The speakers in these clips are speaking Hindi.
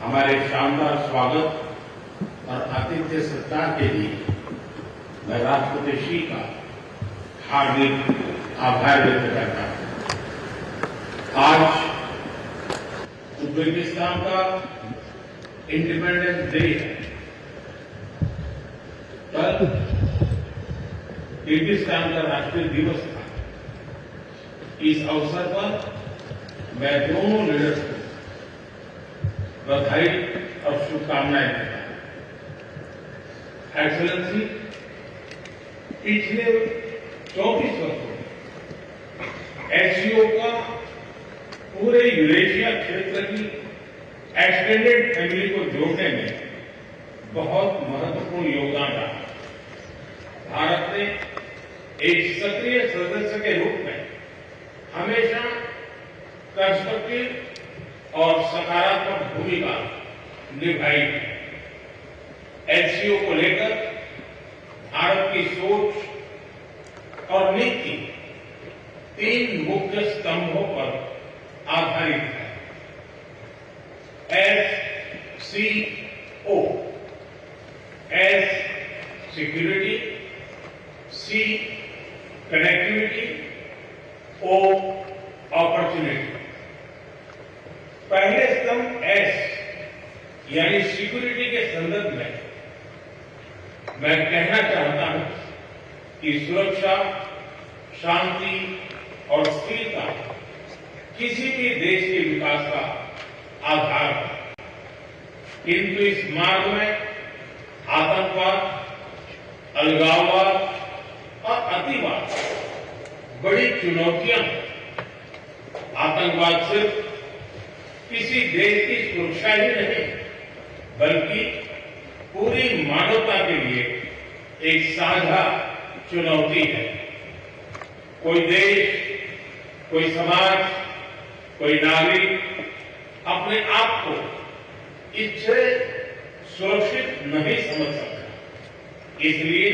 हमारे शानदार स्वागत और आतिथ्य सत्कार के लिए मैं राष्ट्रपति श्री का हार्दिक आभार व्यक्त करता हूं। आज उज्बेकिस्तान का इंडिपेंडेंस डे है। कल किर्गिस्तान का राष्ट्रीय दिवस था। इस अवसर पर मैं दोनों लीडर्स को बधाई और शुभकामनाएं देता हूं। एक्सेलेंसी, पिछले 24 वर्षों में एससीओ का पूरे यूरेशिया क्षेत्र की एक्सटेंडेड फैमिली को जोड़ने में बहुत महत्वपूर्ण योगदान रहा। भारत ने एक सक्रिय सदस्य के रूप में हमेशा कंस्ट्रक्टिव और सकारात्मक भूमिका निभाई है। एससीओ को लेकर भारत की सोच और नीति 3 मुख्य स्तंभों पर आधारित है। एससीओ, एस सिक्योरिटी, सी कनेक्टिविटी, ओ अपॉर्चुनिटी। पहले स्तंभ एस यानी सिक्योरिटी के संदर्भ में मैं कहना चाहता हूं कि सुरक्षा, शांति और स्थिरता किसी भी देश के विकास का आधार है। किंतु इस मार्ग में आतंकवाद, अलगाववाद और अतिवाद बड़ी चुनौतियां हैं। आतंकवाद सिर्फ किसी देश की सुरक्षा ही नहीं, बल्कि पूरी मानवता के लिए एक साझा चुनौती है। कोई देश, कोई समाज, कोई नागरिक अपने आप को इससे सुरक्षित नहीं समझ सकता। इसलिए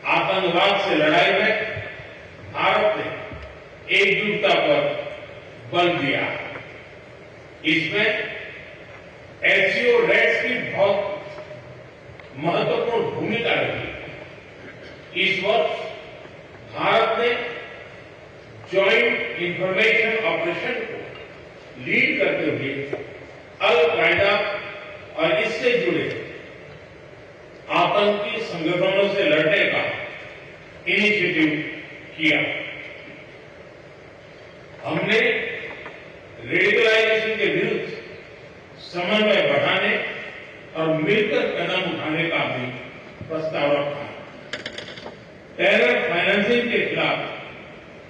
आतंकवाद से लड़ाई में भारत ने एकजुटता पर बल दिया। इसमें एससीओ रेड्स की बहुत महत्वपूर्ण भूमिका रही। इस वर्ष भारत ने जॉइंट इंफॉर्मेशन ऑपरेशन को लीड करते हुए अल कायदा और इससे जुड़े आतंकी संगठनों से लड़ने का इनिशिएटिव किया। हमने रेडिकलाइजेशन के विरुद्ध समन्वय बढ़ाने और मिलकर कदम उठाने का भी प्रस्ताव रखा। टेरर फाइनेंसिंग के खिलाफ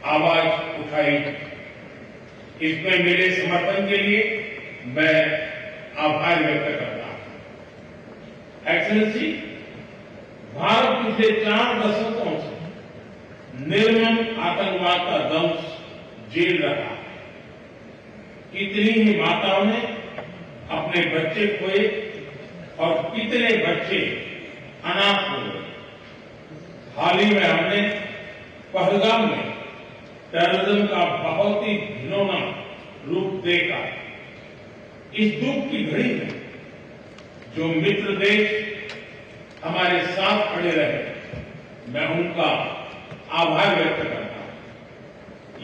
आवाज उठाई। इसमें मिले समर्थन के लिए मैं आभार व्यक्त करता हूं। एक्सेलेंसी, भारत पिछले 4 दशकों से निर्मम आतंकवाद का दंश झेल रहा है। कितनी ही माताओं ने अपने बच्चे खोए और कितने बच्चे अनाथ हो गए। हाल ही में हमने पहलगाम में टेररिज्म का बहुत ही घिनौना रूप देखा। इस दुख की घड़ी में जो मित्र देश हमारे साथ खड़े रहे, मैं उनका आभार व्यक्त करता हूं।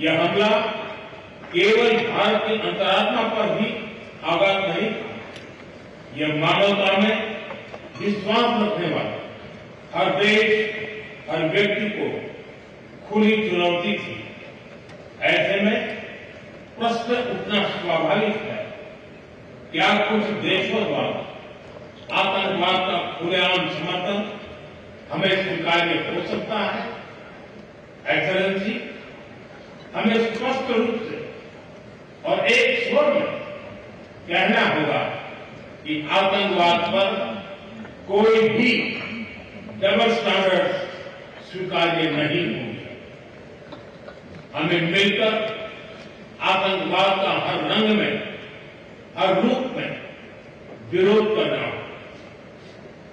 यह हमला केवल भारत की अंतरात्मा पर ही आघात नहीं था, यह मानवता में विश्वास रखने वाले हर देश, हर व्यक्ति को खुली चुनौती थी। ऐसे में प्रश्न उठना स्वाभाविक है, क्या कुछ देशों द्वारा आतंकवाद का खुलेआम समर्थन हमें स्वीकार्य हो सकता है? एक्सेलेंसी, हमें स्पष्ट रूप से और एक स्वर में कहना होगा कि आतंकवाद पर कोई भी डबल स्टैंडर्ड स्वीकार्य नहीं होंगे। हमें मिलकर आतंकवाद का हर रंग में, हर रूप में विरोध करना होगा।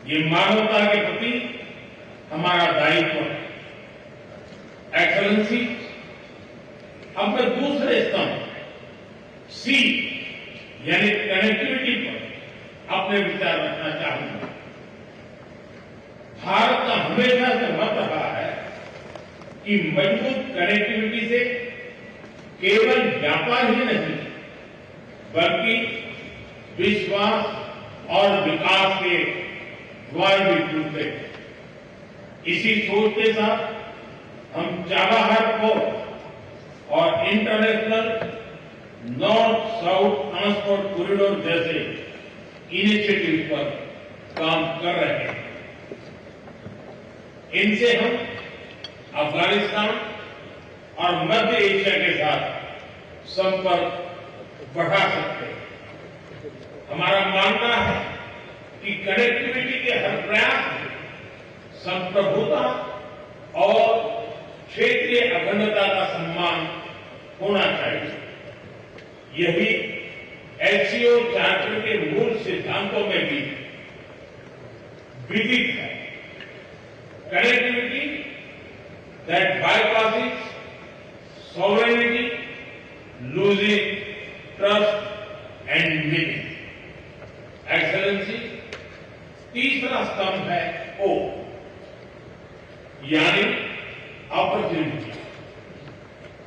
ये मानवता के प्रति हमारा दायित्व है। एक्सेलेंसी, अब मैं दूसरे स्तंभ सी यानी कनेक्टिविटी पर अपने विचार रखना चाहूंगा। भारत का हमेशा से मत रहा है कि मजबूत कनेक्टिविटी से केवल व्यापार ही नहीं बल्कि विश्वास और विकास के द्वार भी खुलते हैं। इसी सोच के साथ हम चाबहार पोर्ट और international north south transport corridor जैसे इनिशिएटिव पर काम कर रहे हैं। इनसे हम अफगानिस्तान और मध्य एशिया के साथ संपर्क बढ़ा सकते हैं। हमारा मानना है कि कनेक्टिविटी के हर प्रयास में संप्रभुता और क्षेत्रीय अखंडता का सम्मान होना चाहिए। यही एससीओ चार्टर के मूल सिद्धांतों में भी विदित है। Connectivity that bypasses sovereignty, losing trust and meaning. Excellency, तीसरा स्तंभ है ओ, यानी opportunity.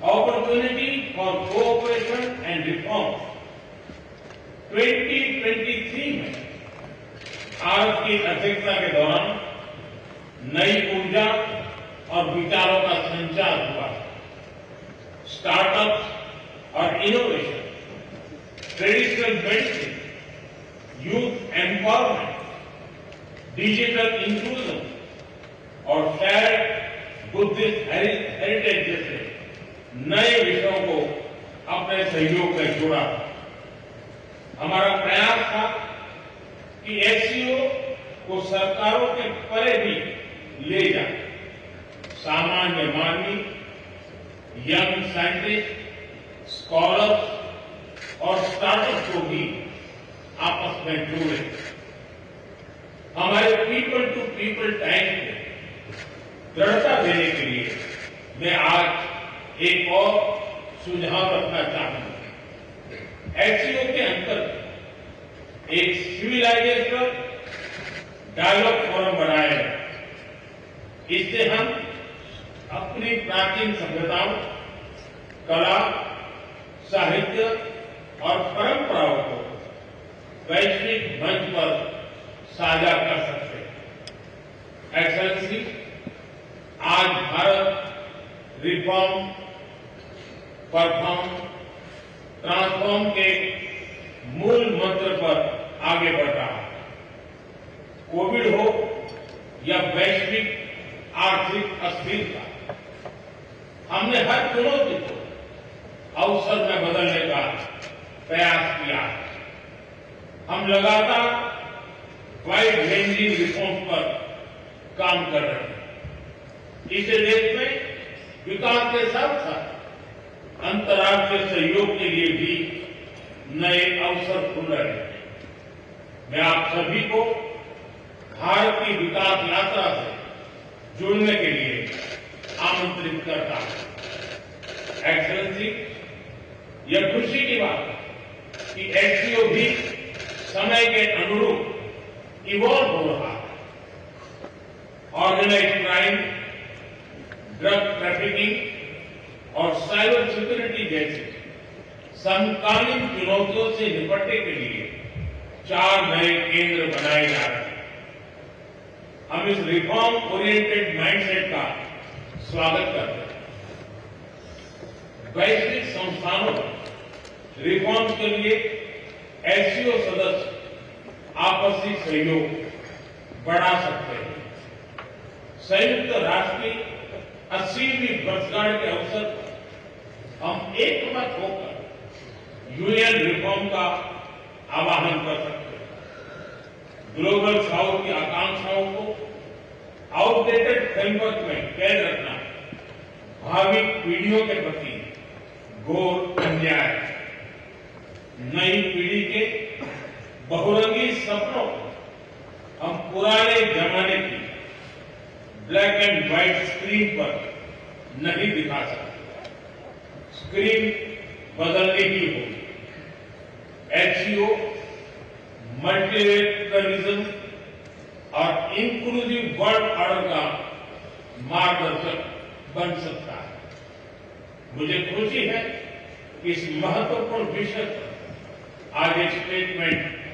Opportunity for cooperation and reform. 2023 में भारत की अध्यक्षता के दौरान नई ऊर्जा और विचारों का संचार हुआ। स्टार्टअप्स और innovation, traditional medicine, youth empowerment, digital inclusion और शेयर्ड बुद्धिस्ट हेरिटेज जैसे नए विषयों को अपने सहयोग में जोड़ा। हमारा प्रयास था कि एससीओ को सरकारों के परे भी ले जाए। सामान्य मानवी, यंग साइंटिस्ट, स्कॉलर्स और स्टार्टअप को भी आपस में जोड़े। हमारे पीपल टू पीपल टाइम को दृढ़ता देने के लिए मैं आज एक और सुझाव रखना चाहूंगा। एससीओ के अंतर्गत एक सिविलाइजेशन डायलॉग फोरम बनाया है। इससे हम अपनी प्राचीन सभ्यताओं, कला, साहित्य और परंपराओं को वैश्विक मंच पर साझा कर सकते हैं। एक्सेलेंसी, आज भारत रिफॉर्म, परफॉर्म, ट्रांसफॉर्म के मूल मंत्र पर आगे बढ़ रहा है। कोविड हो या वैश्विक आर्थिक अस्थिरता, हमने हर चुनौती को अवसर में बदलने का प्रयास किया है। हम लगातार वाइड रेंजिंग रिफॉर्म्स पर काम कर रहे हैं। इससे देश में विकास के साथ साथ अंतर्राष्ट्रीय सहयोग के लिए भी नए अवसर खुल रहे हैं। मैं आप सभी को भारत की विकास यात्रा से जुड़ने के लिए आमंत्रित करता हूं। एक्सेलेंसी, यह खुशी की बात है कि एससीओ भी समय के अनुरूप इवॉल्व हो रहा है। ऑर्गेनाइज्ड क्राइम, ड्रग ट्रैफिकिंग और साइबर सिक्योरिटी जैसी समकालीन चुनौतियों से निपटने के लिए 4 नए केंद्र बनाए जा रहे हैं। हम इस रिफॉर्म ओरिएंटेड माइंडसेट का स्वागत करते हैं। वैश्विक संस्थानों में रिफॉर्म के लिए एससीओ सदस्य आपसी सहयोग बढ़ा सकते हैं। संयुक्त राष्ट्र की 80वीं वर्षगांठ के अवसर पर हम एकमत होकर यूएन रिफॉर्म का आह्वान कर सकते हैं। ग्लोबल साउथ की आकांक्षाओं को आउटडेटेड फ्रेमवर्क में कैद रखना भावी पीढ़ियों के प्रति घोर अन्याय है। नई पीढ़ी के बहुरंगी सपनों को हम पुराने जमाने की ब्लैक एंड व्हाइट स्क्रीन पर नहीं दिखा सकते। स्क्रीन बदलनी ही होगी। एचसीओ मल्टीलेटरलिज्म और इंक्लूसिव वर्ल्ड ऑर्डर का मार्गदर्शक बन सकता है। मुझे खुशी है कि इस महत्वपूर्ण विषय पर आज एक स्टेटमेंट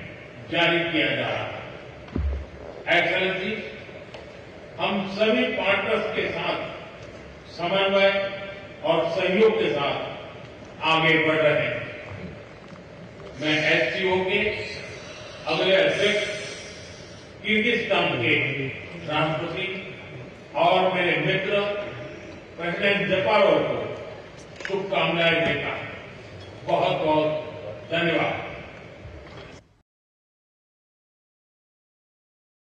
जारी किया जा रहा है। एक्सेलेंसी, हम सभी पार्टनर्स के साथ समन्वय और सहयोग के साथ आगे बढ़ रहे हैं। मैं एससीओ के अगले अध्यक्ष किर्गिस्तान के राष्ट्रपति और मेरे मित्र प्रेसिडेंट जपारोव को शुभकामनाएं देता हूं। बहुत बहुत धन्यवाद।